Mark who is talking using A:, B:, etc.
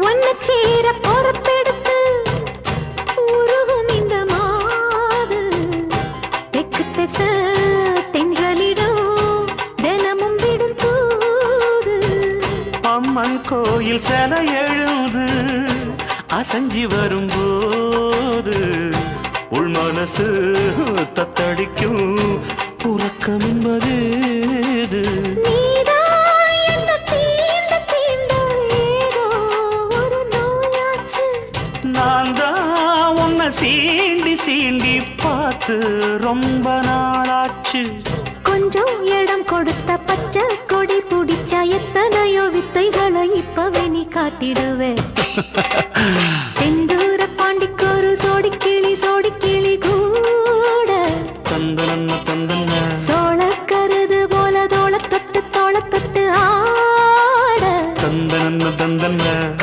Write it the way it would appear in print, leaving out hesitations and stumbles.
A: ஒன்ன சேர பொறுப்பெடுத்து உருகும் இந்த மாது தெற்கு திச தென்றலிடம் தினமும் விடும் தூது
B: அம்மன் கோயில் சில எழுது அசஞ்சி வரும்போது உள் மனசு தத்தடிக்கும் உறக்கம் என்பது நான் தான் உன்னை சீண்டி சீண்டி பார்த்து ரொம்ப நாளாச்சு
A: கொஞ்சம் இடம் கொடுத்த பச்சை கொடி பிடிச்சா எத்தனையோ வித்தைகளை இப்பவே நீ காட்டிடுவே